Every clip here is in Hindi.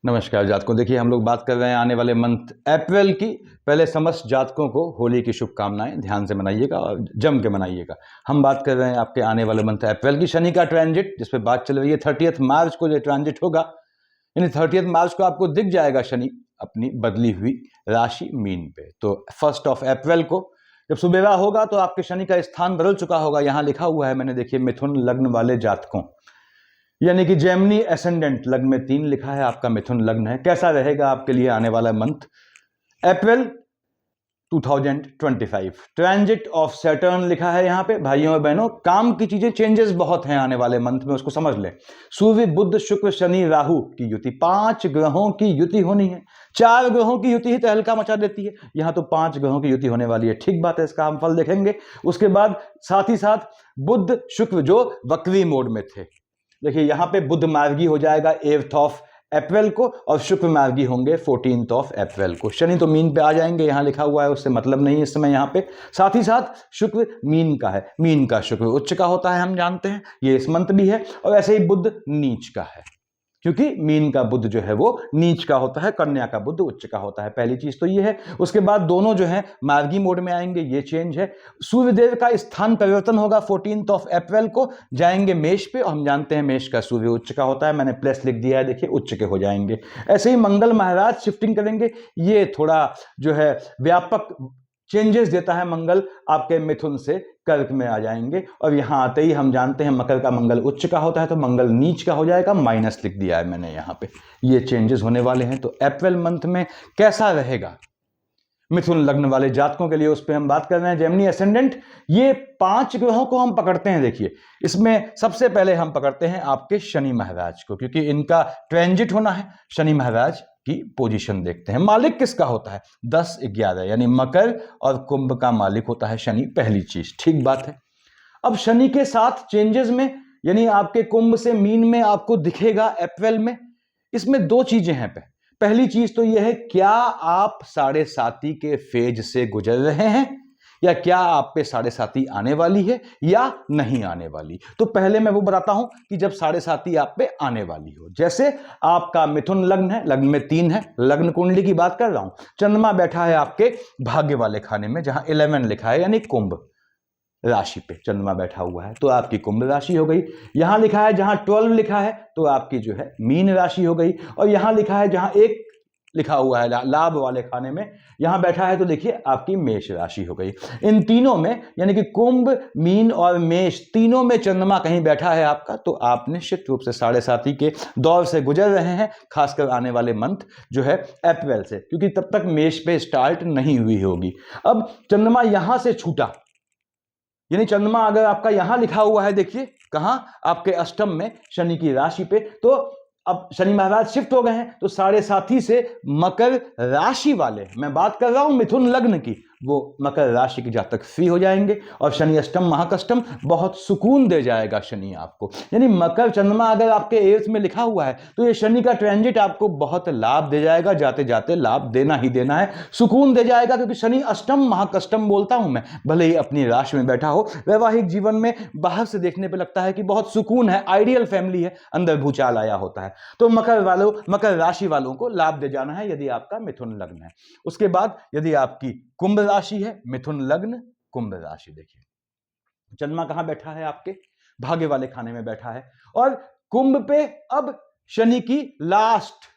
नमस्कार जातकों। देखिए, हम लोग बात कर रहे हैं आने वाले मंथ अप्रैल की। पहले समस्त जातकों को होली की शुभकामनाएं, ध्यान से मनाइएगा और जम के मनाइएगा। हम बात कर रहे हैं आपके आने वाले मंथ अप्रैल की शनि का ट्रांजिट, जिस पे बात चल रही है 30 मार्च को जो ट्रांजिट होगा, यानी 30 मार्च को आपको दिख जाएगा शनि अपनी बदली हुई राशि मीन पे। तो 1 अप्रैल को जब सुबेरा होगा तो आपके शनि का स्थान बदल चुका होगा। यहाँ लिखा हुआ है मैंने, देखिए, मिथुन लग्न वाले जातकों, यानी कि जेमिनी एसेंडेंट, लग्न में 3 लिखा है, आपका मिथुन लग्न है। कैसा रहेगा आपके लिए आने वाला month April 2025? Transit of Saturn लिखा है यहाँ पे। भाइयों और बहनों, काम की चीजें चेंजेस बहुत हैं आने वाले मंथ में, उसको समझ लें। सूर्य, बुध, शुक्र, शनि, राहु की युति, 5 ग्रहों की युति होनी है। 4 ग्रहों की युति ही तहलका मचा देती है, यहाँ तो 5 ग्रहों की युति होने वाली है। ठीक बात है, इसका हम फल देखेंगे। उसके बाद साथ ही साथ बुध शुक्र जो वक्री मोड में थे, देखिए यहाँ पे बुध मार्गी हो जाएगा 8 अप्रैल को और शुक्र मार्गी होंगे 14 अप्रैल को। शनि तो मीन पे आ जाएंगे, यहाँ लिखा हुआ है, उससे मतलब नहीं इस समय यहाँ पे। साथ ही साथ शुक्र मीन का है, मीन का शुक्र उच्च का होता है, हम जानते हैं, ये इस मंथ भी है। और ऐसे ही बुध नीच का है, क्योंकि मीन का बुध जो है वो नीच का होता है, कन्या का बुध उच्च का होता है। पहली चीज तो ये है। उसके बाद दोनों जो है मार्गी मोड में आएंगे, ये चेंज है। सूर्यदेव का स्थान परिवर्तन होगा 14 अप्रैल को, जाएंगे मेष पे, और हम जानते हैं मेष का सूर्य उच्च का होता है, मैंने प्लस लिख दिया है, देखिए उच्च के हो जाएंगे। ऐसे ही मंगल महाराज शिफ्टिंग करेंगे, ये थोड़ा जो है व्यापक चेंजेस देता है। मंगल आपके मिथुन से कर्क में आ जाएंगे, और यहां आते ही हम जानते हैं मकर का मंगल उच्च का होता है, तो मंगल नीच का हो जाएगा, माइनस लिख दिया है मैंने यहां पे। ये चेंजेस होने वाले हैं। तो अप्रैल मंथ में कैसा रहेगा मिथुन लग्न वाले जातकों के लिए, उस पर हम बात कर रहे हैं। जेमिनी एसेंडेंट, ये 5 ग्रहों को हम पकड़ते हैं। देखिए, इसमें सबसे पहले हम पकड़ते हैं आपके शनि महाराज को, क्योंकि इनका ट्रांजिट होना है। शनि महाराज की पोजीशन देखते हैं। मालिक किसका होता है? 10-11, यानी मकर और कुंभ का मालिक होता है शनि, पहली चीज। ठीक बात है। अब शनि के साथ चेंजेस में, यानी आपके कुंभ से मीन में आपको दिखेगा अप्रैल में। इसमें 2 चीजें हैं। पहली चीज तो यह है, क्या आप 7.5 के फेज से गुजर रहे हैं, या क्या आप पे 7.5 आने वाली है या नहीं आने वाली। तो पहले मैं वो बताता हूं कि जब 7.5 आप पे आने वाली हो। जैसे आपका मिथुन लग्न है, लग्न में 3 है, लग्न कुंडली की बात कर रहा हूं। चंद्रमा बैठा है आपके भाग्य वाले खाने में, जहां 11 लिखा है, यानी कुंभ राशि पे चंद्रमा बैठा हुआ है, तो आपकी कुंभ राशि हो गई। यहां लिखा है जहां 12 लिखा है, तो आपकी जो है मीन राशि हो गई। और यहां लिखा है जहां 1 लिखा हुआ है लाभ वाले खाने में, यहां बैठा है, तो देखिए आपकी मेष राशि हो गई। इन तीनों में, यानी कि कुंभ, मीन और मेष, तीनों में चंद्रमा कहीं बैठा है आपका, तो आप निश्चित रूप से 7.5 के दौर से गुजर रहे हैं, खासकर आने वाले मंथ जो है अप्रैल से, क्योंकि तब तक मेष पे स्टार्ट नहीं हुई होगी। अब चंद्रमा यहां से छूटा, यानी चंद्रमा अगर आपका यहां लिखा हुआ है, देखिए कहां, आपके अष्टम में शनि की राशि पे, तो अब शनि महाराज शिफ्ट हो गए हैं, तो 7.5 से मकर राशि वाले, मैं बात कर रहा हूं मिथुन लग्न की, वो मकर राशि के जातक फ्री हो जाएंगे। और शनि अष्टम महाकष्टम, बहुत सुकून दे जाएगा शनि आपको। यानी मकर चंद्रमा अगर आपके 8th में लिखा हुआ है, तो ये शनि का ट्रांजिट आपको बहुत लाभ दे जाएगा, जाते जाते लाभ देना ही देना है, सुकून दे जाएगा। क्योंकि शनि अष्टम महाकष्टम बोलता हूं मैं, भले ही अपनी राशि में बैठा हो, वैवाहिक जीवन में बाहर से देखने पर लगता है कि बहुत सुकून है, आइडियल फैमिली है, अंदर भूचाल आया होता है। तो मकर राशि वालों को लाभ दे जाना है, यदि आपका मिथुन लग्न है। उसके बाद यदि आपकी कुंभ राशि है, मिथुन लग्न कुंभ राशि, देखिए चंद्रमा कहां बैठा है, आपके भाग्य वाले खाने में बैठा है। और कुंभ पे अब शनि की लास्ट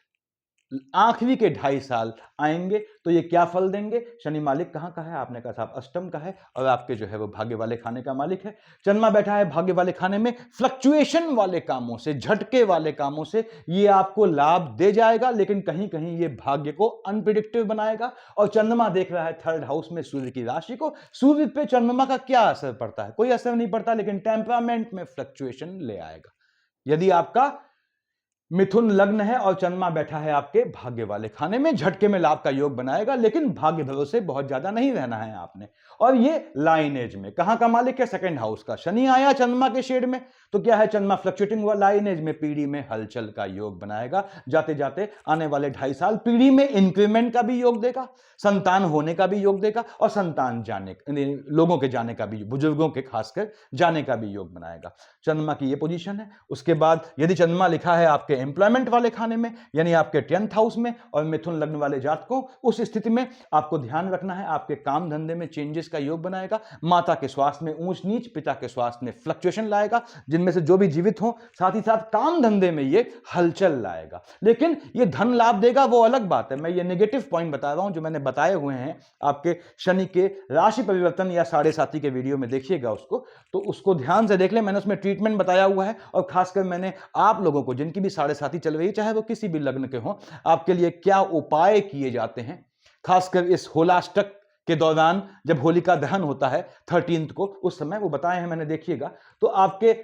आखिरी के 2.5 साल आएंगे, तो ये क्या फल देंगे? शनि मालिक कहां का है? आपने कहा साहब अष्टम का है, और आपके जो है वो भाग्य वाले खाने का मालिक है। चंद्रमा बैठा है भाग्य वाले खाने में, फ्लक्चुएशन वाले कामों से, झटके वाले कामों से ये आपको लाभ दे जाएगा, लेकिन कहीं कहीं ये भाग्य को अनप्रिडिक्टिव बनाएगा। और चंद्रमा देख रहा है 3rd हाउस में सूर्य की राशि को। सूर्य पे चंद्रमा का क्या असर पड़ता है? कोई असर नहीं पड़ता, लेकिन टेम्परामेंट में फ्लक्चुएशन ले आएगा। यदि आपका मिथुन लग्न है और चंद्रमा बैठा है आपके भाग्य वाले खाने में, झटके में लाभ का योग बनाएगा, लेकिन भाग्य भरोसे बहुत ज्यादा नहीं रहना है आपने। और ये लाइनेज में कहां का मालिक है? 2nd हाउस का। शनि आया चंद्रमा के शेड में, तो क्या है? चंद्रमा फ्लक्चुएटिंग हुआ, लाइनेज में पीढ़ी में हलचल का योग बनाएगा। जाते जाते आने वाले 2.5 साल पीढ़ी में इंक्रीमेंट का भी योग देगा, संतान होने का भी योग देगा, और संतान जाने, लोगों के जाने का भी, बुजुर्गों के खासकर जाने का भी योग बनाएगा। चंद्रमा की ये पोजीशन है। उसके बाद यदि चंद्रमा लिखा है आपके एम्प्लॉयमेंट वाले खाने में यानी आपके 10th हाउस में और मिथुन लग्न वाले जातकों, उस स्थिति में आपको ध्यान रखना है आपके काम धंधे में चेंजेस का योग बनाएगा, माता के स्वास्थ्य में ऊंच नीच, पिता के स्वास्थ्य में फ्लक्चुएशन लाएगा, जिनमें से जो भी जीवित हो, साथ ही साथ काम धंधे में ये हलचल लाएगा। लेकिन ये धन लाभ देगा वो अलग बात है, मैं ये नेगेटिव पॉइंट बता रहा हूं जो मैंने बताए हुए हैं आपके शनि के राशि परिवर्तन या 7.5 के वीडियो में, देखिएगा उसको, तो उसको ध्यान से देख ले, मैंने उसमें ट्रीटमेंट बताया हुआ है। और खासकर मैंने आप लोगों को जिनकी भी 7.5 चल रही है, चाहे वो किसी भी लग्न के हो, आपके लिए क्या उपाय किए जाते हैं, खासकर इस होलाष्टक के दौरान जब होलिका दहन होता है 13th को, उस समय वो बताए हैं मैंने, देखिएगा। तो आपके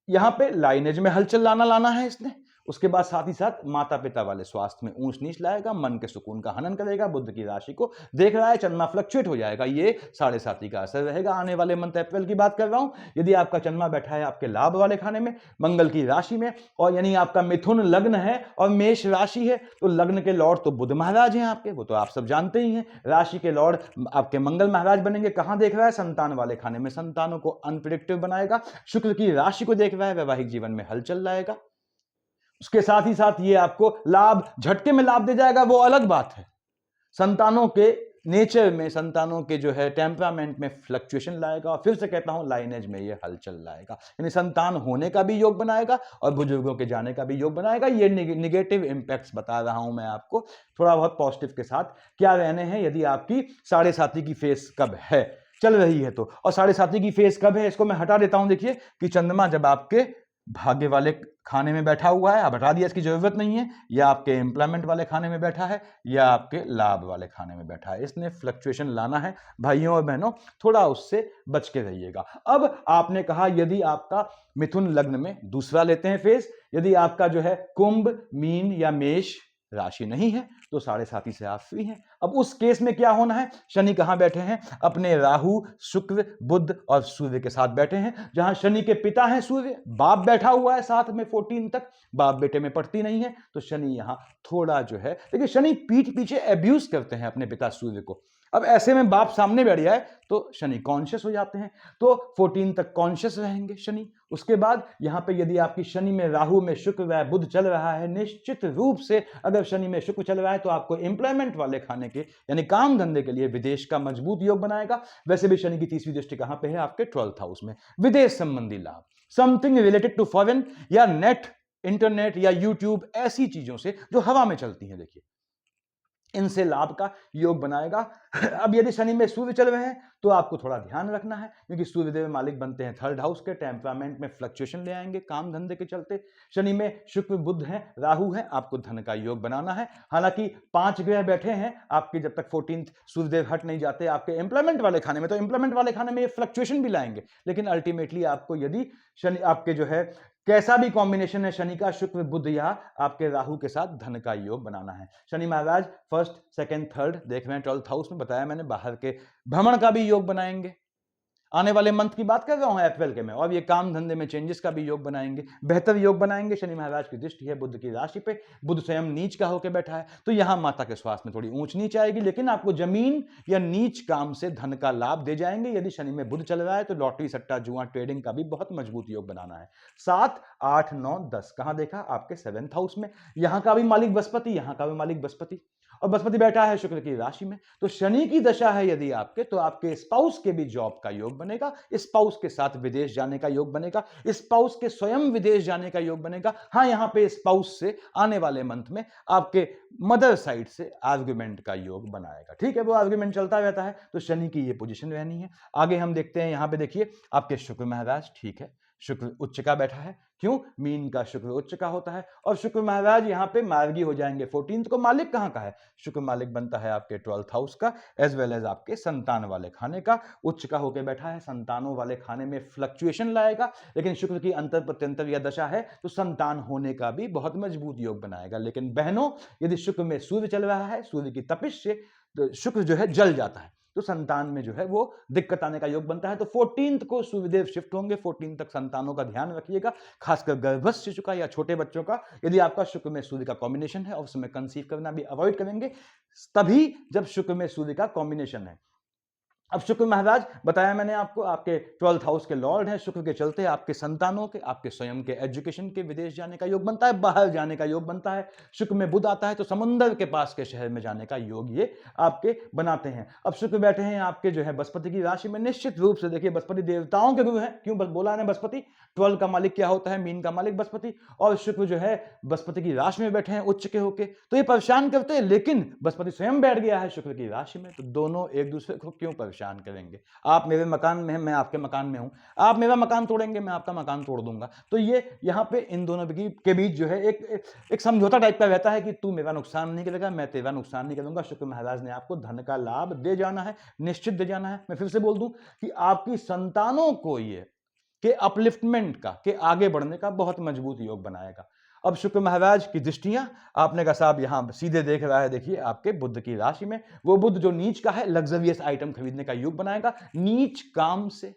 यहां पे लाइनेज में हलचल लाना है इसने। उसके बाद साथ ही साथ माता पिता वाले स्वास्थ्य में ऊंच नीच लाएगा, मन के सुकून का हनन करेगा, बुध की राशि को देख रहा है, चंद्रमा फ्लक्चुएट हो जाएगा, ये 7.5 का असर रहेगा आने वाले मंथ अप्रैल की बात कर रहा हूं। यदि आपका चंद्रमा बैठा है आपके लाभ वाले खाने में, मंगल की राशि में, और यानी आपका मिथुन लग्न है और मेष राशि है, तो लग्न के लॉर्ड तो बुध महाराज हैं आपके, वो तो आप सब जानते ही हैं। राशि के लॉर्ड आपके मंगल महाराज बनेंगे, कहां देख रहा है, संतान वाले खाने में, संतानों को अनप्रिडिक्टिव बनाएगा। शुक्र की राशि को देख रहा है, वैवाहिक जीवन में हलचल लाएगा। उसके साथ ही साथ ये आपको लाभ, झटके में लाभ दे जाएगा, वो अलग बात है। संतानों के नेचर में, संतानों के जो है टेम्परामेंट में फ्लक्चुएशन लाएगा, और फिर से कहता हूं लाइनेज में ये हलचल लाएगा, यानी संतान होने का भी योग बनाएगा और बुजुर्गों के जाने का भी योग बनाएगा। ये निगेटिव इंपैक्ट्स बता रहा हूं मैं आपको, थोड़ा बहुत पॉजिटिव के साथ क्या रहने हैं यदि आपकी 7.5 की फेस कब है, चल रही है तो। और 7.5 की फेस कब है इसको मैं हटा देता हूं। देखिए कि चंद्रमा जब आपके भाग्य वाले खाने में बैठा हुआ है, अब हटा दिया, इसकी जरूरत नहीं है, या आपके एम्प्लॉयमेंट वाले खाने में बैठा है, या आपके लाभ वाले खाने में बैठा है, इसने फ्लक्चुएशन लाना है। भाइयों और बहनों, थोड़ा उससे बच के रहिएगा। अब आपने कहा यदि आपका मिथुन लग्न में दूसरा लेते हैं फेज, यदि आपका जो है कुंभ, मीन या मेष राशि नहीं है, तो 7.5 से आप फ्री हैं। अब उस केस में क्या होना है, शनि कहां बैठे हैं, अपने राहु, शुक्र, बुध और सूर्य के साथ बैठे हैं। जहां शनि के पिता हैं सूर्य, बाप बैठा हुआ है साथ में 14 तक, बाप बेटे में पड़ती नहीं है, तो शनि यहां थोड़ा जो है, देखिए शनि पीठ पीछे एब्यूज करते हैं अपने पिता सूर्य को। अब ऐसे में बाप सामने बैठ जाए तो शनि कॉन्शियस हो जाते हैं, तो 14 तक कॉन्शियस रहेंगे शनि। उसके बाद यहां पे यदि आपकी शनि में, राहु में शुक्र व बुध चल रहा है, निश्चित रूप से अगर शनि में शुक्र चल रहा है तो आपको एम्प्लॉयमेंट वाले खाने के यानी काम धंधे के लिए विदेश का मजबूत योग बनाएगा। वैसे भी शनि की तीसरी दृष्टि कहां पे है, आपके 12th हाउस में, विदेश संबंधी लाभ, समथिंग रिलेटेड टू फॉरेन या नेट, इंटरनेट या यूट्यूब, ऐसी चीजों से जो हवा में चलती हैं, देखिए इनसे लाभ का योग बनाएगा। अब यदि शनि में सूर्य चल रहे हैं तो आपको थोड़ा ध्यान रखना है, क्योंकि सूर्यदेव मालिक बनते हैं 3rd हाउस के, टेम्परामेंट में फ्लक्चुएशन ले आएंगे काम धंधे के चलते। शनि में शुक्र, बुध है, राहु है, आपको धन का योग बनाना है। हालांकि 5 ग्रह बैठे हैं आपके, जब तक 14th सूर्यदेव हट नहीं जाते आपके एम्प्लॉयमेंट वाले खाने में, तो एम्प्लॉयमेंट वाले खाने में ये फ्लक्चुएशन भी लाएंगे। लेकिन अल्टीमेटली आपको यदि शनि आपके जो है कैसा भी कॉम्बिनेशन है शनि का, शुक्र, बुध या आपके राहु के साथ धन का योग बनाना है। शनि महाराज 1st, 2nd, 3rd देख रहे हैं 12th हाउस में, बताया मैंने, बाहर के भ्रमण का भी योग बनाएंगे। आने वाले मंथ की बात कर रहा हूं अप्रैल के में, और ये काम धंधे में चेंजेस का भी योग बनाएंगे, बेहतर योग बनाएंगे। शनि महाराज की दृष्टि है बुध की राशि पे, बुध स्वयं नीच का होकर बैठा है, तो यहां माता के स्वास्थ्य में थोड़ी ऊंच नीच आएगी, लेकिन आपको जमीन या नीच काम से धन का लाभ दे जाएंगे। यदि शनि में बुध चल रहा है तो लॉटरी, सट्टा, जुआ, ट्रेडिंग का भी बहुत मजबूत योग बनाना है। 7, 8, 9, 10 कहां देखा, आपके 7th हाउस में, यहां का भी मालिक बृहस्पति, यहां का भी मालिक बृहस्पति, और बृहस्पति बैठा है शुक्र की राशि में। तो शनि की दशा है यदि आपके, तो आपके स्पाउस के भी जॉब का योग बनेगा, स्पाउस के साथ विदेश जाने का योग बनेगा, स्पाउस के स्वयं विदेश जाने का योग बनेगा। हाँ, यहां पे स्पाउस से आने वाले मंथ में आपके मदर साइड से आर्ग्यूमेंट का योग बनाएगा। ठीक है, वो आर्ग्यूमेंट चलता रहता है, तो शनि की ये पोजीशन रहनी है। आगे हम देखते हैं, यहां पे देखिए आपके शुक्र महाराज, ठीक है, शुक्र उच्च का बैठा है, क्यों, मीन का शुक्र उच्च का होता है, और शुक्र महाराज यहां पे मार्गी हो जाएंगे 14th को। मालिक कहां का है, शुक्र मालिक बनता है आपके 12th हाउस का, एज वेल एज आपके संतान वाले खाने का, उच्च का होकर बैठा है, संतानों वाले खाने में फ्लक्चुएशन लाएगा। लेकिन शुक्र की अंतर प्रत्यंतर या दशा है तो संतान होने का भी बहुत मजबूत योग बनाएगा। लेकिन बहनों, यदि शुक्र में सूर्य चल रहा है, सूर्य की तपिश से तो शुक्र जो है जल जाता है, तो संतान में जो है वो दिक्कत आने का योग बनता है। तो 14th को सूर्यदेव शिफ्ट होंगे, 14 तक संतानों का ध्यान रखिएगा, खासकर गर्भस्थ शिशु का या छोटे बच्चों का। यदि आपका शुक्र में सूर्य का कॉम्बिनेशन है, और उस समय कंसीव करना भी अवॉइड करेंगे, तभी जब शुक्र में सूर्य का कॉम्बिनेशन है। अब शुक्र महाराज बताया मैंने आपको, आपके 12th हाउस के लॉर्ड हैं। शुक्र के चलते आपके संतानों के, आपके स्वयं के एजुकेशन के, विदेश जाने का योग बनता है, बाहर जाने का योग बनता है। शुक्र में बुध आता है तो समुंदर के पास के शहर में जाने का योग ये आपके बनाते हैं। अब शुक्र बैठे हैं आपके जो है बृहस्पति की राशि में। निश्चित रूप से देखिए बृहस्पति देवताओं के गुरु हैं, क्यों बोला है बृहस्पति, 12 का मालिक क्या होता है, मीन का मालिक बृहस्पति, और शुक्र जो है बृहस्पति की राशि में बैठे हैं उच्च के होके, तो ये परेशान करते हैं। लेकिन बृहस्पति स्वयं बैठ गया है शुक्र की राशि में, तो दोनों एक दूसरे को क्यों परेशान करेंगे। आप मेरे मकान में हैं, मैं आपके मकान में हूं, आप मेरा मकान तोड़ेंगे, मैं आपका मकान तोड़ दूंगा। तो ये यहां पे इन दोनों के बीच जो है एक समझौता टाइप का रहता है कि तू मेरा नुकसान नहीं करेगा, मैं तेरा नुकसान नहीं करूंगा। शुक्र महाराज ने आपको धन का लाभ दे जाना है, निश्चित दे जाना है। मैं फिर से बोल दूं कि आपकी संतानों को ये के अपलिफ्टमेंट का, के आगे बढ़ने का बहुत मजबूत योग बनाएगा। अब शुक्र महाराज की दृष्टियां, आपने कहा साहब यहां सीधे देख रहा है, देखिए आपके बुध की राशि में, वो बुध जो नीच का है, लग्जरियस आइटम खरीदने का योग बनाएगा, नीच काम से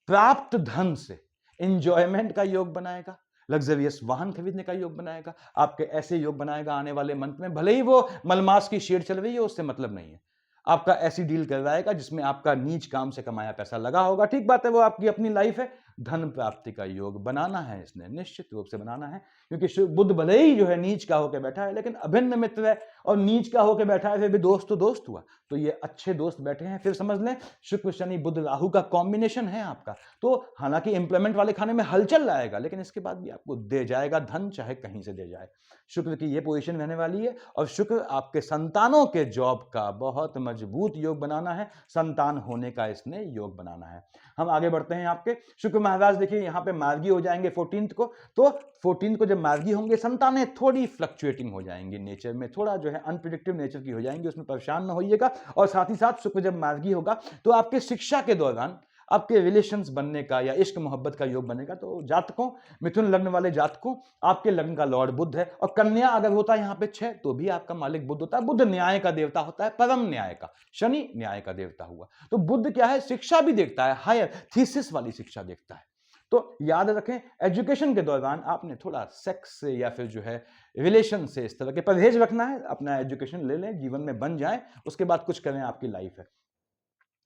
प्राप्त धन से इंजॉयमेंट का योग बनाएगा, लग्जरियस वाहन खरीदने का योग बनाएगा, आपके ऐसे योग बनाएगा आने वाले मंथ में। भले ही वो मलमास की शेड चल रही है, उससे मतलब नहीं है, आपका ऐसी डील करवाएगा जिसमें आपका नीच काम से कमाया पैसा लगा होगा। ठीक बात है, वो आपकी अपनी लाइफ है, धन प्राप्ति का योग बनाना है इसने, निश्चित रूप से बनाना है। क्योंकि बुध भले ही जो है नीच का होकर बैठा है, लेकिन अभिन्न मित्र है, और नीच का होकर बैठा है, फिर भी दोस्त तो दोस्त हुआ, तो ये अच्छे दोस्त बैठे हैं। फिर समझ लें शुक्र शनि बुध राहु का कॉम्बिनेशन है आपका, तो हालांकि इंप्लीमेंट वाले खाने में हलचल आएगा, लेकिन इसके बाद भी आपको दे जाएगा धन, चाहे कहीं से दे जाए। शुक्र की ये पोजीशन रहने वाली है, और शुक्र आपके संतानों के जॉब का बहुत मजबूत योग बनाना है, संतान होने का इसने योग बनाना है। हम आगे बढ़ते हैं। आपके शुक्र महाराज देखिए यहाँ पे मार्गी हो जाएंगे 14th को, तो 14th को जब मार्गी होंगे, संतानें थोड़ी फ्लक्चुएटिंग हो जाएंगी नेचर में, थोड़ा जो है अनप्रिडिक्टिव नेचर की हो जाएंगी, उसमें परेशान न होइएगा। और साथ ही साथ शुक्र जब मार्गी होगा तो आपके शिक्षा के दौरान आपके रिलेशंस बनने का या इश्क मोहब्बत का योग बनेगा। तो जातकों, मिथुन लग्न वाले जातकों, आपके लग्न का लॉर्ड बुध है, और कन्या अगर होता है यहाँ पे 6, तो भी आपका मालिक बुध होता है। बुध न्याय का देवता होता है, परम न्याय का, शनि न्याय का देवता हुआ। तो बुध क्या है, शिक्षा भी देखता है, हायर थीसिस वाली शिक्षा देखता है। तो याद रखें, एजुकेशन के दौरान आपने थोड़ा सेक्स से या फिर जो है रिलेशन से इस तरह के परहेज रखना है। अपना एजुकेशन ले लें, जीवन में बन जाए, उसके बाद कुछ करें, आपकी लाइफ है।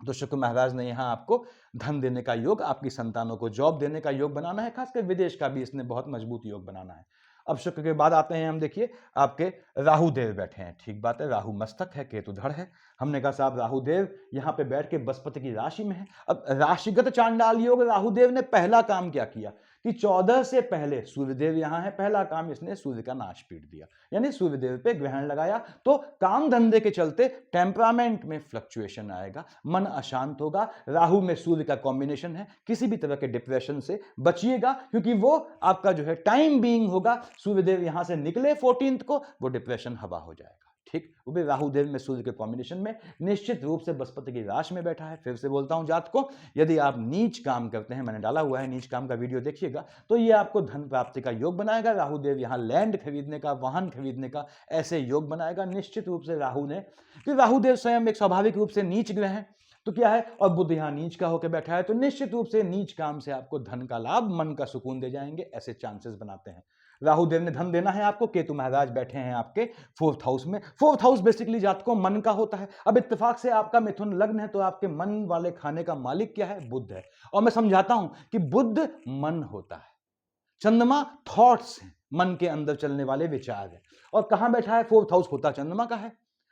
तो शुक्र महाराज ने यहाँ आपको धन देने का योग, आपकी संतानों को जॉब देने का योग बनाना है, खासकर विदेश का भी इसने बहुत मजबूत योग बनाना है। अब शुक्र के बाद आते हैं हम, देखिए आपके राहु देव बैठे हैं। ठीक बात है, राहु मस्तक है, केतु धड़ है। हमने कहा साहब राहु देव यहाँ पे बैठ के बृहस्पति की राशि में है। अब राशिगत चांडाल योग, राहु देव ने पहला काम क्या किया कि 14 से पहले सूर्यदेव यहाँ है, पहला काम इसने सूर्य का नाश पीट दिया, यानी सूर्यदेव पे ग्रहण लगाया। तो काम धंधे के चलते टेम्परामेंट में फ्लक्चुएशन आएगा, मन अशांत होगा। राहु में सूर्य का कॉम्बिनेशन है, किसी भी तरह के डिप्रेशन से बचिएगा, क्योंकि वो आपका जो है टाइम बीइंग होगा। सूर्यदेव यहां से निकले 14th को, वो डिप्रेशन हवा हो जाएगा। ठीक, वो भी राहु देव में सूर्य के कॉम्बिनेशन में, निश्चित रूप से बृहस्पति की राशि में बैठा है। फिर से बोलता हूं जातकों, यदि आप नीच काम करते हैं, मैंने डाला हुआ है नीच काम का वीडियो, देखिएगा, तो ये आपको धन प्राप्ति का योग बनाएगा। राहु देव यहां लैंड खरीदने का, वाहन खरीदने का ऐसे योग बनाएगा निश्चित रूप से राहु ने, कि राहु देव स्वयं एक स्वाभाविक रूप से नीच ग्रह है, तो क्या है, और बुध यहां नीच का होकर बैठा है, तो निश्चित रूप से नीच काम से आपको धन का लाभ, मन का सुकून दे जाएंगे, ऐसे चांसेस बनाते हैं। राहु देव ने धन देना है आपको। केतु महाराज बैठे हैं आपके 4th हाउस में। 4th हाउस बेसिकली जातकों मन का होता है। अब इत्तेफाक से आपका मिथुन लग्न है, तो आपके मन वाले खाने का मालिक क्या है, बुध है। और मैं समझाता हूं कि बुध मन होता है, चंद्रमा थॉट्स है, मन के अंदर चलने वाले विचार है। और कहां बैठा है, 4th हाउस होता चंद्रमा का है,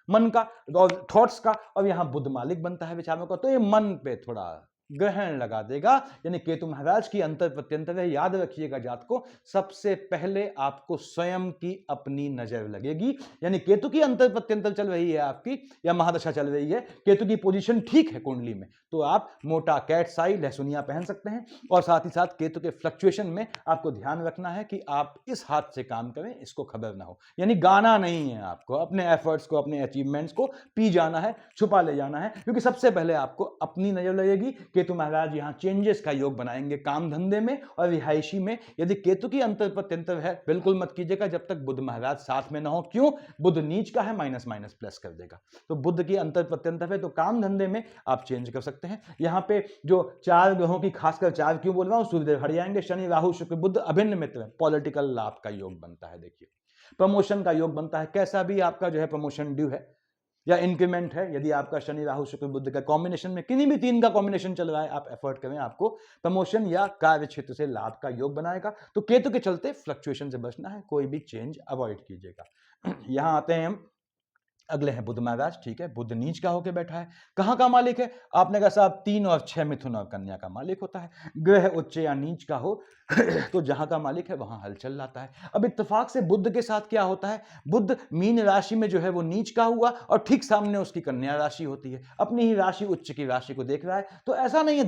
मन का और थॉट्स का, और यहां बुध मालिक बनता है विचारों का, तो ये मन पे थोड़ा ग्रहण लगा देगा। यानी केतु महाराज की अंतर प्रत्यंतर है। याद रखिएगा जातकों, सबसे पहले आपको स्वयं की अपनी नजर लगेगी। यानी केतु की अंतर प्रत्यंतर चल रही है आपकी, या महादशा चल रही है, केतु की पोजीशन ठीक है कुंडली में, तो आप मोटा कैट साई लहसुनिया पहन सकते हैं। और साथ ही साथ केतु के फ्लक्चुएशन में आपको ध्यान रखना है कि आप इस हाथ से काम करें, इसको खबर ना हो। यानी गाना नहीं है, आपको अपने एफर्ट्स को, अपने अचीवमेंट्स को पी जाना है, छुपा ले जाना है, क्योंकि सबसे पहले आपको अपनी नजर लगेगी। केतु महाराज यहां चेंजेस का योग बनाएंगे काम धंधे में और रिहायशी में। यदि केतु की अंतर प्रत्यंतर है, बिल्कुल मत कीजिएगा जब तक बुध महाराज साथ में ना हो। क्यों, बुध नीच का है, माइनस माइनस प्लस कर देगा। तो बुध की अंतर प्रत्यंतर है, तो काम धंधे में आप चेंज कर सकते हैं। यहां पे जो 4 ग्रहों की, खासकर 4 क्यों बोल रहा हूं, सूर्यदेव हट जाएंगे, शनि राहु शुक्र बुध अभिन्न मित्र, पॉलिटिकल लाभ का योग बनता है। देखिए प्रमोशन का योग बनता है, कैसा भी आपका जो है प्रमोशन ड्यू है, या इंक्रीमेंट है। यदि आपका शनि राहु शुक्र बुध का कॉम्बिनेशन में किन्हीं भी 3 का कॉम्बिनेशन चल रहा है, आप एफर्ट करें, आपको प्रमोशन या कार्य क्षेत्र से लाभ का योग बनाएगा। तो केतु के चलते फ्लक्चुएशन से बचना है, कोई भी चेंज अवॉइड कीजिएगा। यहां आते हैं हम, अगले हैं बुध महाराज। ठीक है, बुध नीच का होकर बैठा है, कहां का मालिक है? आपने कहा साहब 3 और 6 मिथुन और कन्या का मालिक होता है। ग्रह उच्च या नीच का हो तो जहां का मालिक है वहां हलचल लाता है। अब इत्तेफाक से बुध के साथ क्या होता है, बुध मीन राशि में जो है वो नीच का हुआ और ठीक सामने उसकी कन्या राशि होती है, अपनी ही राशि उच्च की राशि को देख रहा है। तो ऐसा नहीं है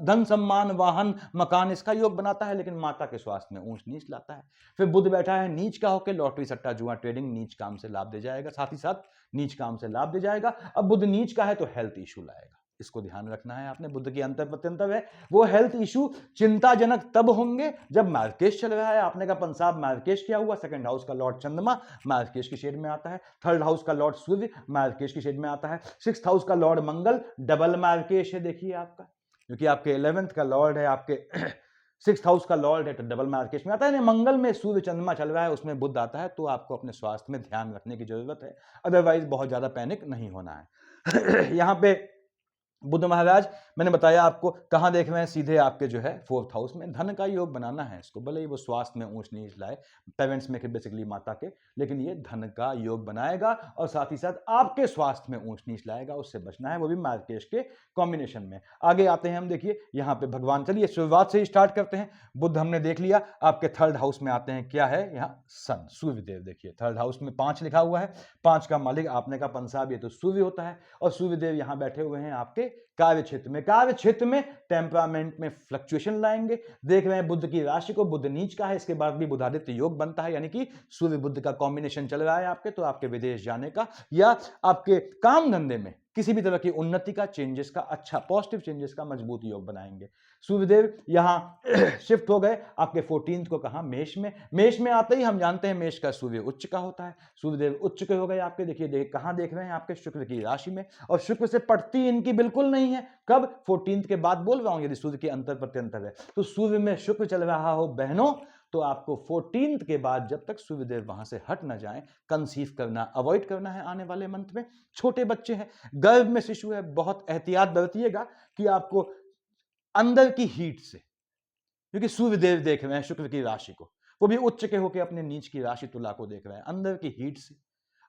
धन सम्मान वाहन मकान इसका योग बनाता है, लेकिन माता के स्वास्थ्य में ऊंच नीच लाता है। फिर बुध बैठा है नीच का होकर, लॉटरी सट्टा जुआ ट्रेडिंग नीच काम से लाभ दे जाएगा, साथ ही साथ नीच काम से लाभ दे जाएगा। अब बुध नीच का है तो हेल्थ इशू लाएगा, इसको ध्यान रखना है आपने। बुध की अंतर प्रत्यंतर है, वो हेल्थ इशू चिंताजनक तब होंगे जब मार्केश चल रहा है। आपने कहा पंसाब मार्केश क्या हुआ? सेकंड हाउस का लॉर्ड चंद्रमा मार्केश की शेड में आता है, थर्ड हाउस का लॉर्ड सूर्य मार्केश की शेड में आता है, सिक्स्थ हाउस का लॉर्ड मंगल डबल मार्केश है। देखिए आपका, क्योंकि आपके 11th का लॉर्ड है, आपके 6th हाउस का लॉर्ड है, तो डबल मार्केश में आता है। मंगल में सूर्य चंद्रमा चल रहा है, उसमें बुध आता है, तो आपको अपने स्वास्थ्य में ध्यान रखने की जरूरत है, अदरवाइज बहुत ज्यादा पैनिक नहीं होना है। यहां पे बुध महाराज मैंने बताया आपको कहां देख रहे हैं, सीधे आपके जो है 4th हाउस में। धन का योग बनाना है इसको, भले ही वो स्वास्थ्य में ऊंच नीच लाए, पेरेंट्स में बेसिकली माता के, लेकिन ये धन का योग बनाएगा और साथ ही साथ आपके स्वास्थ्य में ऊंच नीच लाएगा, उससे बचना है, वो भी मार्केश के कॉम्बिनेशन में। आगे आते हैं हम, देखिए यहां पे भगवान, चलिए शुरुआत से ही स्टार्ट करते हैं। बुध हमने देख लिया, आपके 3rd हाउस में आते हैं, क्या है यहाँ सन सूर्यदेव। देखिए 3rd हाउस में 5 लिखा हुआ है, 5 का मालिक आपने का पंसाब ये तो सूर्य होता है, और सूर्यदेव यहां बैठे हुए हैं आपके कार्य क्षेत्र में। कार्य क्षेत्र में टेम्परामेंट में फ्लक्चुएशन लाएंगे। देख रहे हैं बुध की राशि को, बुध नीच का है, इसके बाद भी बुधादित्य योग बनता है, यानी कि सूर्य बुध का कॉम्बिनेशन चल रहा है आपके, तो आपके विदेश जाने का या आपके काम धंधे में किसी भी तरह की उन्नति का, चेंजेस का, अच्छा पॉजिटिव चेंजेस का मजबूत योग बनाएंगे। सूर्यदेव यहां शिफ्ट हो गए आपके 14th को, कहा मेष में। मेष में आते ही हम जानते हैं मेष का सूर्य उच्च का होता है, सूर्यदेव उच्च के हो गए आपके। देखिए कहां देख रहे हैं, आपके शुक्र की राशि में, और शुक्र से पड़ती इनकी बिल्कुल नहीं है। कब? 14th के बाद बोल रहा हूं, यदि सूर्य की अंतर प्रत्यंतर है तो सूर्य में शुक्र चल रहा हो बहनों, तो आपको 14th के बाद जब तक सूर्यदेव वहां से हट ना जाए, कंसीव करना अवॉइड करना है आने वाले मंथ में। छोटे बच्चे हैं, गर्भ में शिशु है, बहुत एहतियात बरतिएगा कि आपको अंदर की हीट से, क्योंकि सूर्यदेव देख रहे हैं शुक्र की राशि को, वो भी उच्च के होकर अपने नीच की राशि तुला को देख रहे हैं, अंदर की हीट से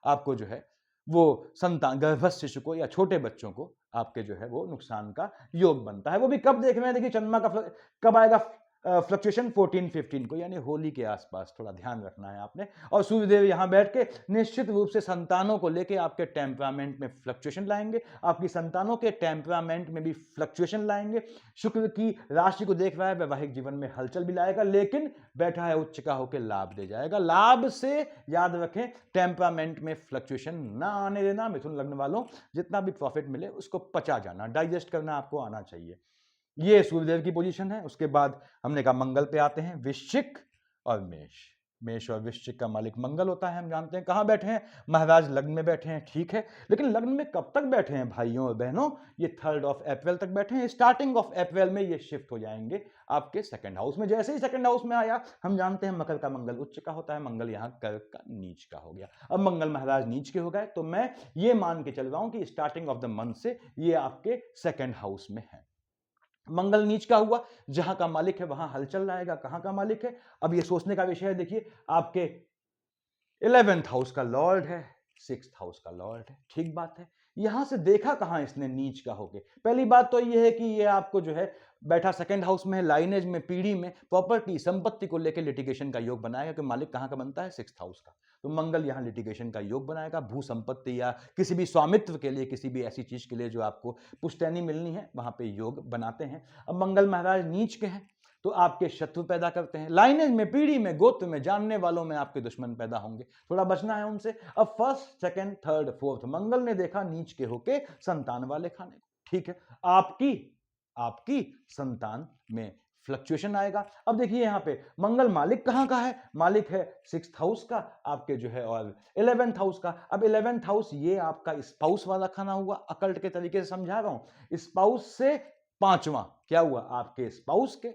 आपको जो है वो संतान, गर्भस्थ शिशु को या छोटे बच्चों को आपके जो है वो नुकसान का योग बनता है। वो भी कब देख रहे हैं, देखिए चंद्रमा का कब आएगा फ्लक्चुएशन 14-15 को, यानी होली के आसपास, थोड़ा ध्यान रखना है आपने। और सूर्यदेव यहां बैठ के निश्चित रूप से संतानों को लेके आपके टेम्परामेंट में फ्लक्चुएशन लाएंगे, आपकी संतानों के टेम्परामेंट में भी फ्लक्चुएशन लाएंगे। शुक्र की राशि को देख रहा है, वैवाहिक जीवन में हलचल भी लाएगा, लेकिन बैठा है उच्च का होकर लाभ दे जाएगा। लाभ से याद रखें, टेम्परामेंट में फ्लक्चुएशन ना आने देना। मिथुन लग्न वालों, जितना भी प्रॉफिट मिले उसको पचा जाना, डाइजेस्ट करना आपको आना चाहिए। ये सूर्यदेव की पोजीशन है। उसके बाद हमने कहा मंगल पे आते हैं, वृश्चिक और मेष। मेष और वृश्चिक का मालिक मंगल होता है, हम जानते हैं। कहां बैठे हैं महाराज? लग्न में बैठे हैं, ठीक है, लेकिन लग्न में कब तक बैठे हैं भाइयों और बहनों? ये 3rd अप्रैल तक बैठे हैं। स्टार्टिंग ऑफ अप्रैल में ये शिफ्ट हो जाएंगे आपके 2nd हाउस में। जैसे ही 2nd हाउस में आया, हम जानते हैं मकर का मंगल उच्च का होता है, मंगल यहां कर्क का नीच का हो गया। अब मंगल महाराज नीच के हो गए, तो मैं ये मान के चल रहा हूं कि स्टार्टिंग ऑफ द मंथ से ये आपके 2nd हाउस में है। मंगल नीच का हुआ, जहां का मालिक है वहां हलचल लाएगा, कहां का मालिक है अब ये सोचने का विषय है। देखिए आपके 11th हाउस का लॉर्ड है, 6th हाउस का लॉर्ड है, ठीक बात है। यहां से देखा कहां इसने नीच का होके, पहली बात तो ये है कि ये आपको जो है बैठा 2nd हाउस में, लाइनेज में, पीढ़ी में, प्रॉपर्टी संपत्ति को लेकर लिटिगेशन का योग बनाएगा, कि मालिक कहां का बनता है? 6th हाउस का। तो मंगल यहां लिटिगेशन का योग बनाएगा, भू संपत्ति या किसी भी स्वामित्व के लिए, किसी भी ऐसी चीज के लिए जो आपको पुश्तैनी मिलनी है, वहां पे योग बनाते हैं। अब मंगल महाराज नीच के हैं, तो आपके शत्रु पैदा करते हैं, लाइनेज में, पीढ़ी में, गोत्र में, जानने वालों में आपके दुश्मन पैदा होंगे, थोड़ा बचना है उनसे। अब 1st, 2nd, 3rd, 4th मंगल ने देखा नीच के होके संतान वाले खाने को, ठीक है, आपकी संतान में फ्लक्चुएशन आएगा। अब देखिए यहां पे मंगल मालिक कहां का है? मालिक है 6th हाउस का आपके जो है, और 11th हाउस का। अब 11th हाउस ये आपका स्पाउस वाला खाना हुआ, अकल्ट के तरीके से समझा रहा हूं। स्पाउस से 5वां क्या हुआ? आपके स्पाउस के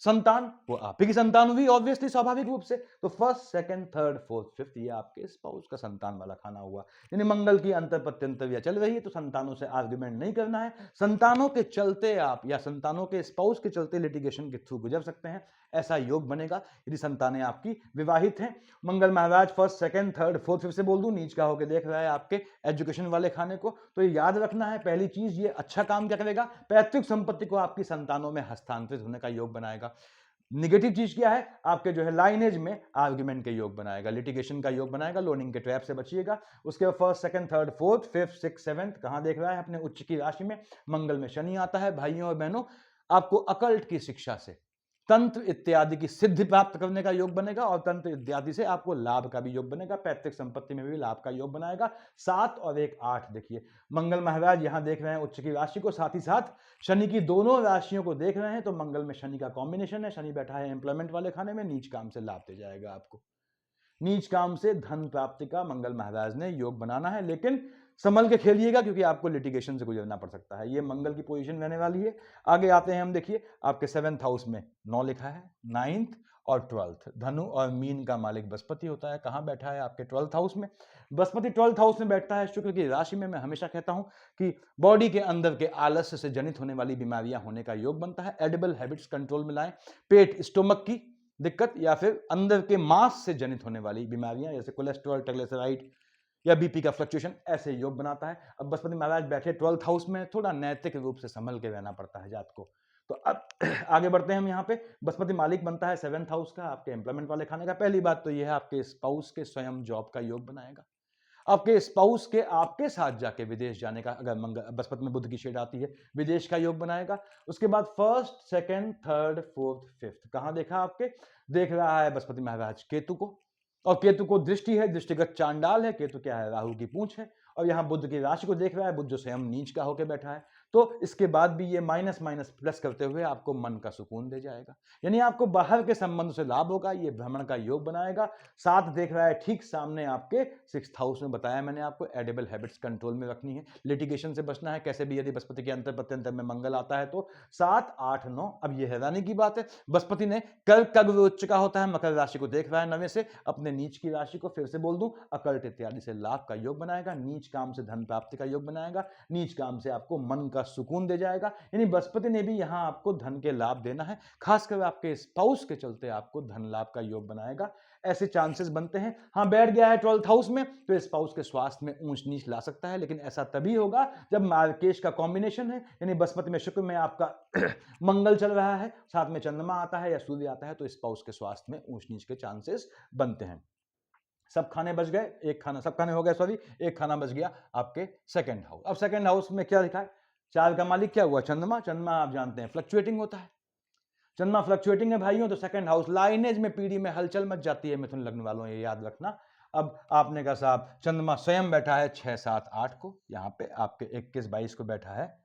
संतान वो आप ही की संतान हुई ऑब्वियसली, स्वाभाविक रूप से। तो first, second, third, fourth, fifth ये आपके स्पाउस का संतान वाला खाना हुआ। यानी मंगल की अंतर प्रत्यंतर्या चल रही है तो संतानों से आर्ग्यूमेंट नहीं करना है। संतानों के चलते आप या संतानों के स्पाउस के चलते लिटिगेशन के थ्रू गुजर सकते हैं, ऐसा योग बनेगा यदि संतानें आपकी विवाहित हैं। मंगल महाराज first, second, third, fourth, fifth से बोल दूं, नीच का होकर देख रहा है आपके एजुकेशन वाले खाने को, तो ये याद रखना है। पहली चीज, ये अच्छा काम क्या करेगा, पैतृक संपत्ति को आपकी संतानों में हस्तांतरित होने का योग बनाएगा। निगेटिव चीज क्या है, आपके जो है लाइनेज में आर्ग्यूमेंट के योग बनाएगा, लिटिगेशन का योग बनाएगा, लोनिंग के ट्रैप से बचिएगा। उसके बाद first, second, third, fourth, fifth, six, seventh कहां देख रहा है, अपने उच्च की राशि में। मंगल में शनि आता है। भाइयों और बहनों, आपको अकल्ट की शिक्षा से तंत्र इत्यादि की सिद्धि प्राप्त करने का योग बनेगा और तंत्र इत्यादि से आपको लाभ का भी योग बनेगा, पैतृक संपत्ति में भी लाभ का योग बनाएगा। 7 और 1 8 देखिए, मंगल महाराज यहां देख रहे हैं उच्च की राशि को, साथ ही साथ शनि की दोनों राशियों को देख रहे हैं। तो मंगल में शनि का कॉम्बिनेशन है, शनि बैठा है एम्प्लॉयमेंट वाले खाने में, नीच काम से लाभ दे जाएगा आपको। नीच काम से धन प्राप्ति का मंगल महाराज ने योग बनाना है, लेकिन संभल के खेलिएगा क्योंकि आपको लिटिगेशन से गुजरना पड़ सकता है। ये मंगल की पोजीशन रहने वाली है। आगे आते हैं हम, देखिए आपके 7th हाउस में 9 लिखा है, 9th और 12th, धनु और मीन का मालिक बृहस्पति होता है। कहां बैठा है, आपके 12th हाउस में। बृहस्पति 12th हाउस में बैठता है शुक्र की राशि में। मैं हमेशा कहता हूं कि बॉडी के अंदर के आलस्य से जनित होने वाली बीमारियां होने का योग बनता है। एडिबल हैबिट्स कंट्रोल में लाएं, पेट स्टोमक की दिक्कत या फिर अंदर के मांस से जनित होने वाली बीमारियां जैसे कोलेस्ट्रॉल, ट्राइग्लिसराइड या बीपी का फ्लक्चुएशन, ऐसे योग बनाता है। अब बृहस्पति महाराज बैठे 12th हाउस में, थोड़ा नैतिक रूप से संभल के रहना पड़ता है जात को। तो अब आगे बढ़ते हैं हम। यहाँ पे बृहस्पति मालिक बनता है 7th हाउस का, आपके एम्प्लॉयमेंट वाले खाने का। पहली बात तो यह है, आपके स्पाउस के स्वयं जॉब का योग बनाएगा। आपके स्पाउस के आपके साथ जाके विदेश जाने का, अगर मंगल बृहस्पति में बुध की शेड आती है, विदेश का योग बनाएगा। उसके बाद first, second, third, fourth, fifth कहां देखा, आपके देख रहा है बृहस्पति महाराज केतु को, और केतु को दृष्टि है, दृष्टिगत चांडाल है। केतु क्या है, राहु की पूंछ है। और यहां बुध की राशि को देख रहा है, बुध जो स्वयं नीच का होकर बैठा है। तो इसके बाद भी ये माइनस माइनस प्लस करते हुए आपको मन का सुकून दे जाएगा, यानी आपको बाहर के संबंध से लाभ होगा। ये भ्रमण का योग बनाएगा। साथ देख रहा है ठीक सामने आपके 6th हाउस में, बताया मैंने आपको, एडिबल हैबिट्स कंट्रोल में रखनी है, लिटिगेशन से बचना है कैसे भी। यदि बृहस्पति के अंतर प्रत्यंतर में मंगल आता है तो 7 8 9। अब ये हैरानी की बात है, बृहस्पति ने कर्क का उच्च का होता है, मकर राशि को देख रहा है 9वें से, अपने नीच की राशि को। फिर से बोल दूं, अकल्ट इत्यादि से लाभ का योग बनाएगा, नीच काम से धन प्राप्ति का योग बनाएगा, नीच काम से आपको मन का सुकून दे जाएगा। यानी बृहस्पति ने भी यहां आपको धन के लाभ देना है, खासकर आपके स्पाउस के चलते आपको धन लाभ का योग बनाएगा, ऐसे चांसेस बनते हैं। हाँ, बैठ गया है 12th हाउस में तो स्पाउस के स्वास्थ्य में ऊंच नीच ला सकता है, लेकिन ऐसा तभी होगा जब मार्केश का कॉम्बिनेशन है, यानी बृहस्पति में शुक्र में आपका मंगल चल रहा है, साथ में चंद्रमा आता है या सूर्य आता है, तो स्पाउस के स्वास्थ्य में ऊंच नीच के चांसेस बनते हैं। सब खाने बच गए, एक खाना, सब खाने हो गए सॉरी, एक खाना बच गया आपके 2nd हाउस। अब 2nd हाउस में क्या लिखा है, 4 का मालिक क्या हुआ, चंद्रमा। चंद्रमा आप जानते हैं फ्लक्चुएटिंग होता है, चंद्रमा फ्लक्चुएटिंग है भाइयों। तो 2nd हाउस लाइनेज में पीढ़ी में हलचल मच जाती है मिथुन लग्न वालों, ये याद रखना। अब आपने कहा साहब चंद्रमा स्वयं बैठा है 6 7 8 को, यहाँ पे आपके 21 22 को बैठा है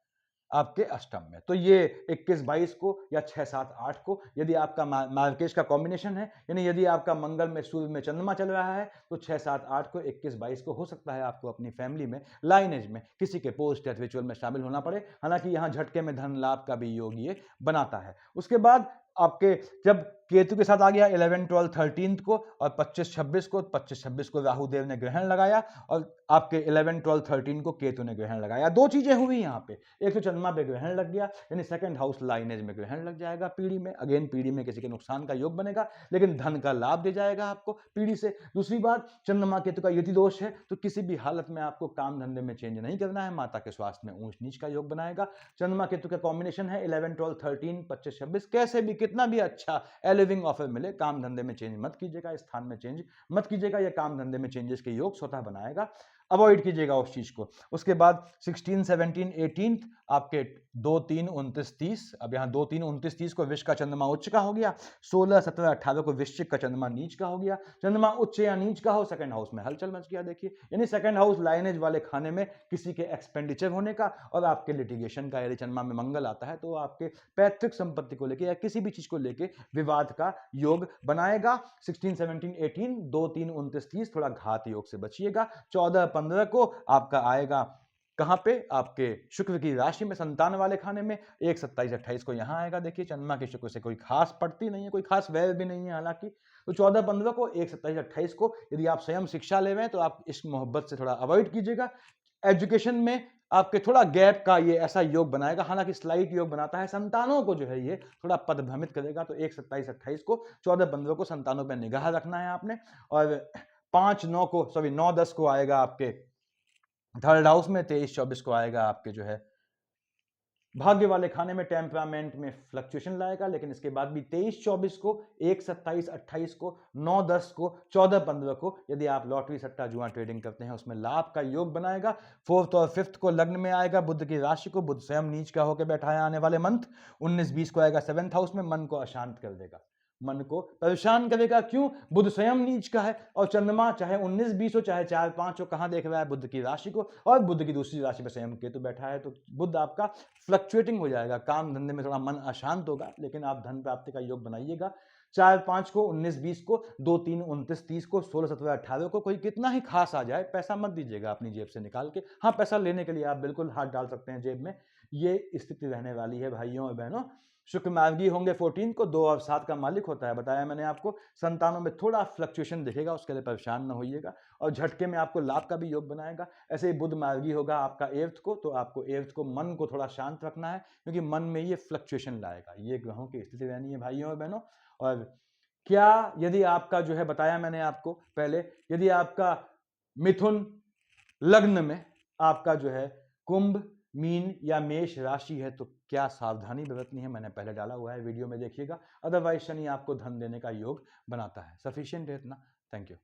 आपके अष्टम में। तो ये 21 22 को या 6 7 8 को, यदि आपका मार्केश का कॉम्बिनेशन है, यानी यदि आपका मंगल में सूर्य में चंद्रमा चल रहा है, तो 6 7 8 को 21 22 को हो सकता है आपको अपनी फैमिली में लाइनेज में किसी के पोस्ट या रिचुअल में शामिल होना पड़े। हालांकि यहाँ झटके में धन लाभ का भी योग ये बनाता है। उसके बाद आपके जब केतु के साथ आ गया 11 12 13 को और 25 26 को राहु देव ने ग्रहण लगाया, और आपके 11 12 13 को केतु ने ग्रहण लगाया। दो चीजें हुई यहाँ पे, एक तो चंद्रमा पे ग्रहण लग गया, यानी 2nd हाउस लाइनेज में ग्रहण लग जाएगा, पीढ़ी में, अगेन पीढ़ी में किसी के नुकसान का योग बनेगा, लेकिन धन का लाभ दे जाएगा आपको पीढ़ी से। दूसरी बात, चंद्रमा केतु का युति दोष है, तो किसी भी हालत में आपको काम धंधे में चेंज नहीं करना है, माता के स्वास्थ्य में ऊंच नीच का योग बनाएगा। चंद्रमा केतु का कॉम्बिनेशन है 11 12 13 25 26, कैसे भी कितना भी अच्छा लिविंग ऑफर मिले, काम धंधे में चेंज मत कीजिएगा, स्थान में चेंज मत कीजिएगा, या काम धंधे में चेंजेस के योग स्वतः बनाएगा, अवॉइड कीजिएगा उस चीज को। उसके बाद 16 17 18 आपके 2 3 29 30, अब यहाँ 2 3 29 30 को विष का चंद्रमा उच्च का हो गया, 16 17 18 को वृश्चिक का चंद्रमा नीच का हो गया। चंद्रमा उच्च या नीच का हो, 2nd हाउस में हलचल मच गया। देखिए, यानी 2nd हाउस लाइनेज वाले खाने में किसी के एक्सपेंडिचर होने का और आपके लिटिगेशन का, यदि चंद्रमा में मंगल आता है तो आपके पैतृक संपत्ति को लेकर या किसी भी चीज को लेकर विवाद का योग बनाएगा। 16 17 18 2 3 29 30 थोड़ा घात योग से बचिएगा। 14 15 को आपका आएगा कहाँ पे? आपके शुक्र की राशि में, संतान वाले खाने में। 1, 27, 28 को यहाँ आएगा। देखिए चंद्रमा के शुक्र से कोई खास पड़ती नहीं है, कोई खास वैर भी नहीं है हालांकि। तो 14, 15 को, 1, 27, 28 को यदि आप स्वयं शिक्षा ले रहे हैं तो आप इस मोहब्बत से थोड़ा अवॉइड कीजिएगा। एजुकेशन में आपके थोड़ा गैप का ये ऐसा योग बनाएगा, हालांकि स्लाइट योग बनाता है। संतानों को जो है ये थोड़ा पदभ्रमित करेगा। तो 1, 27, 28 को, 14, 15 को संतानों पर निगाह रखना है आपने। और 5, 9 को, सॉरी 9, 10 को आएगा आपके थर्ड हाउस में। 23, 24 को आएगा आपके जो है भाग्य वाले खाने में। टेम्परामेंट में फ्लक्चुएशन लाएगा, लेकिन इसके बाद भी 23, 24 को, 1, 27, 28 को, 9, 10 को, 14, 15 को यदि आप लॉटरी सट्टा जुआ ट्रेडिंग करते हैं उसमें लाभ का योग बनाएगा। 4th और 5th को लग्न में आएगा बुध की राशि को। बुध स्वयं नीच का होकर बैठा है आने वाले मंथ। 19, 20 को आएगा 7th हाउस में। मन को अशांत कर देगा, मन को परेशान करेगा। क्यों? बुध स्वयं नीच का है और चंद्रमा चाहे 19, 20 हो, चाहे 4, 5 हो, कहां देख रहा है? बुध की राशि को। और बुध की दूसरी राशि में स्वयं केतु बैठा है। तो बुध आपका फ्लक्चुएटिंग हो जाएगा, काम धंधे में थोड़ा मन अशांत होगा, लेकिन आप धन प्राप्ति का योग बनाइएगा। 4, 5 को, 19, 20 को, 2, 3, 29, 30 को, 16, 17, 18 को कोई कितना ही खास आ जाए, पैसा मत दीजिएगा अपनी जेब से निकाल के। हाँ, पैसा लेने के लिए आप बिल्कुल हाथ डाल सकते हैं जेब में। ये स्थिति रहने वाली है भाइयों और बहनों। शुक्र मार्गी होंगे 14 को, 2 और 7 का मालिक होता है, बताया मैंने आपको। संतानों में थोड़ा फ्लक्चुएशन दिखेगा, उसके लिए परेशान न होइएगा। और झटके में आपको लाभ का भी योग बनाएगा। ऐसे ही बुध मार्गी होगा आपका 8th को, तो आपको 8th को मन को थोड़ा शांत रखना है, क्योंकि मन में ये फ्लक्चुएशन लाएगा। ये ग्रहों की स्थिति रहनी है भाइयों और बहनों। और क्या यदि आपका जो है, बताया मैंने आपको पहले, यदि आपका मिथुन लग्न में आपका जो है कुंभ, मीन या मेष राशि है, तो क्या सावधानी बरतनी है मैंने पहले डाला हुआ है, वीडियो में देखिएगा। अदरवाइज शनि आपको धन देने का योग बनाता है। सफिशिएंट है इतना। Thank you.